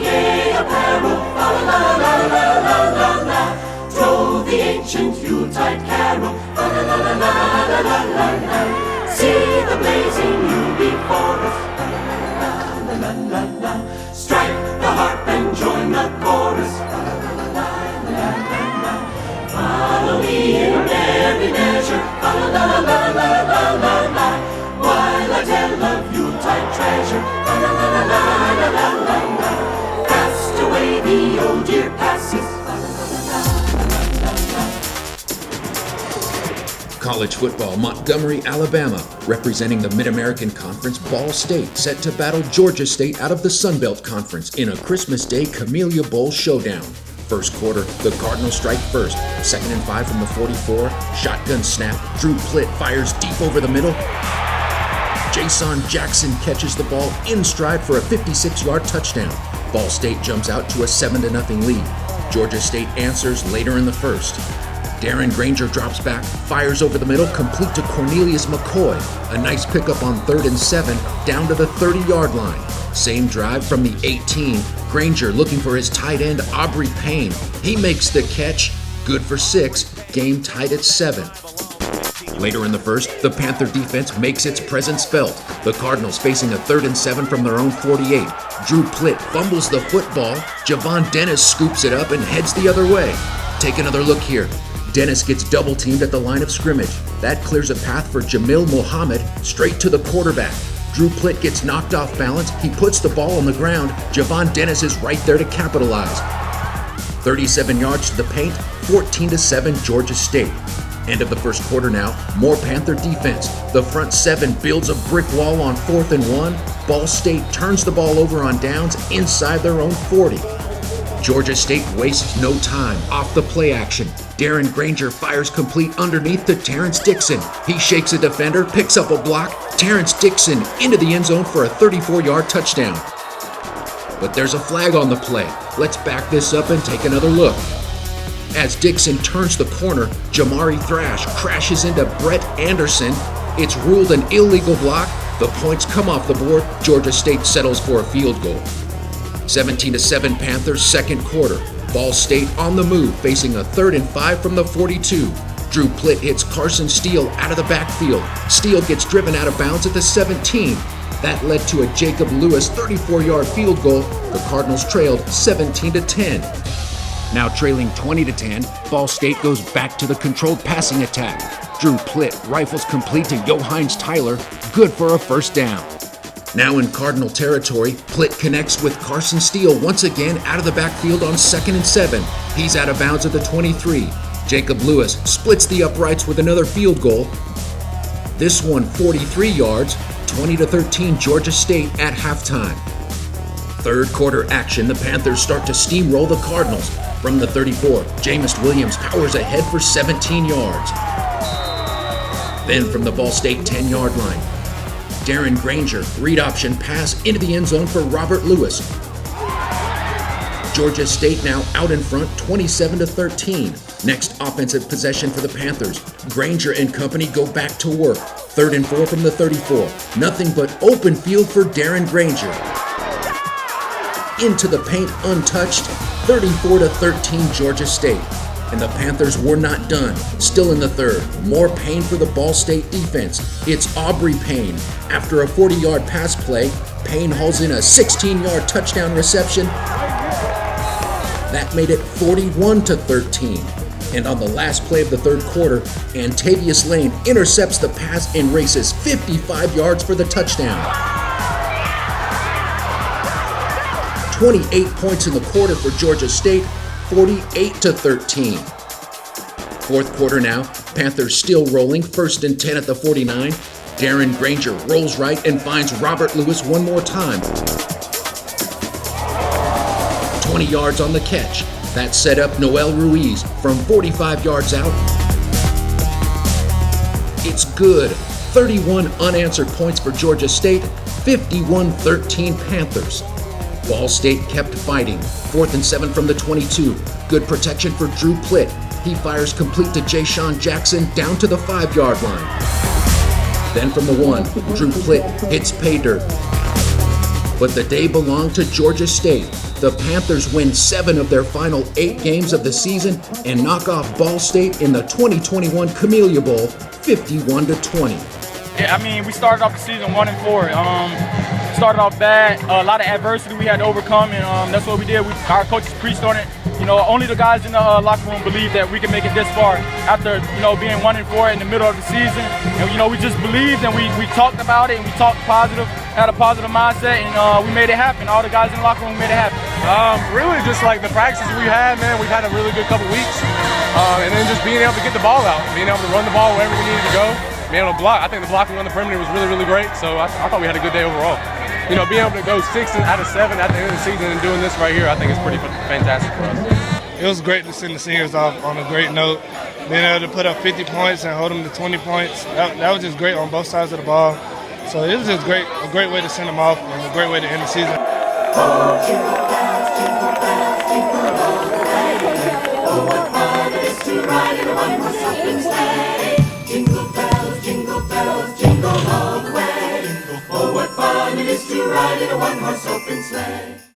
gay apparel, fa la la la la la la, drove the ancient Yuletide carol, fa la la la la la la la la. See the blazing Yule before us, fa la la la la la la. Strike the harp and join the chorus, fa la la la la la la. Follow me in every measure, fa la la la la la la la. While I tell of Yuletide treasure, fa la la la la la la la la. Fast away the old year passes, fa la la la la la la. College football, Montgomery, Alabama, representing the Mid-American Conference, Ball State set to battle Georgia State out of the Sun Belt Conference in a Christmas Day Camellia Bowl showdown. First quarter, the Cardinals strike first. 2nd and 5 from the 44. Shotgun snap. Drew Plitt fires deep over the middle. Jason Jackson catches the ball in stride for a 56-yard touchdown. Ball State jumps out to a 7-0 lead. Georgia State answers later in the first. Darren Granger drops back, fires over the middle, complete to Cornelius McCoy. A nice pickup on 3rd and 7, down to the 30-yard line. Same drive from the 18. Granger looking for his tight end, Aubrey Payne. He makes the catch, good for 6, game tied at 7. Later in the first, the Panther defense makes its presence felt. The Cardinals facing a 3rd and 7 from their own 48. Drew Plitt fumbles the football. Javon Dennis scoops it up and heads the other way. Take another look here. Dennis gets double-teamed at the line of scrimmage. That clears a path for Jamil Mohammed straight to the quarterback. Drew Plitt gets knocked off balance. He puts the ball on the ground. Javon Dennis is right there to capitalize. 37 yards to the paint, 14-7 Georgia State. End of the first quarter now. More Panther defense. The front 7 builds a brick wall on 4th and 1. Ball State turns the ball over on downs inside their own 40. Georgia State wastes no time off the play action. Darren Granger fires complete underneath to Terrence Dixon. He shakes a defender, picks up a block. Terrence Dixon into the end zone for a 34-yard touchdown. But there's a flag on the play. Let's back this up and take another look. As Dixon turns the corner, Jamari Thrash crashes into Brett Anderson. It's ruled an illegal block. The points come off the board. Georgia State settles for a field goal. 17-7 Panthers, second quarter. Ball State on the move, facing a 3rd and 5 from the 42. Drew Plitt hits Carson Steele out of the backfield. Steele gets driven out of bounds at the 17. That led to a Jacob Lewis 34-yard field goal. The Cardinals trailed 17-10. Now trailing 20-10, Ball State goes back to the controlled passing attack. Drew Plitt rifles complete to Johannes Tyler, good for a first down. Now in Cardinal territory, Plitt connects with Carson Steele once again out of the backfield on 2nd and 7. He's out of bounds at the 23. Jacob Lewis splits the uprights with another field goal. This one 43 yards, 20-13 Georgia State at halftime. Third quarter action, the Panthers start to steamroll the Cardinals. From the 34, Jameis Williams powers ahead for 17 yards. Then from the Ball State 10-yard line, Darren Granger, read option pass into the end zone for Robert Lewis. Georgia State now out in front, 27-13. Next offensive possession for the Panthers. Granger and company go back to work. 3rd and 4 from the 34. Nothing but open field for Darren Granger. Into the paint untouched, 34-13 Georgia State. And the Panthers were not done. Still in the third. More Payne for the Ball State defense. It's Aubrey Payne. After a 40-yard pass play, Payne hauls in a 16-yard touchdown reception. That made it 41-13. And on the last play of the third quarter, Antavius Lane intercepts the pass and races 55 yards for the touchdown. 28 points in the quarter for Georgia State, 48-13. Fourth quarter now, Panthers still rolling, 1st and 10 at the 49. Darren Granger rolls right and finds Robert Lewis one more time. 20 yards on the catch. That set up Noel Ruiz from 45 yards out. It's good. 31 unanswered points for Georgia State, 51-13 Panthers. Ball State kept fighting. 4th and 7 from the 22. Good protection for Drew Plitt. He fires complete to Jason Jackson down to the 5-yard line. Then from the 1, Drew Plitt hits pay dirt. But the day belonged to Georgia State. The Panthers win 7 of their final 8 games of the season and knock off Ball State in the 2021 Camellia Bowl 51-20. Yeah, I mean, we started off the season 1-4. Started off bad, a lot of adversity we had to overcome, and that's what we did. Our coaches preached on it. You know, only the guys in the locker room believe that we can make it this far after, you know, being 1-4 in the middle of the season. And, you know, we just believed and we talked about it and we talked positive, had a positive mindset, and we made it happen. All the guys in the locker room made it happen. Really just like the practices we had, man, we've had a really good couple weeks. And then just being able to get the ball out, being able to run the ball wherever we needed to go, being able to block. I think the blocking on the perimeter was really, really great. So I thought we had a good day overall. You know, being able to go 6 out of 7 at the end of the season and doing this right here, I think is pretty fantastic for us. It was great to send the seniors off on a great note. Being able to put up 50 points and hold them to 20 points, that was just great on both sides of the ball. So it was just a great way to send them off and a great way to end the season. Oh, jingle bells, all the way. Oh, what fun it is to ride in a one-horse open sleigh. Jingle bells, jingle all the way. Oh, what fun it is to ride in a one-horse open sleigh.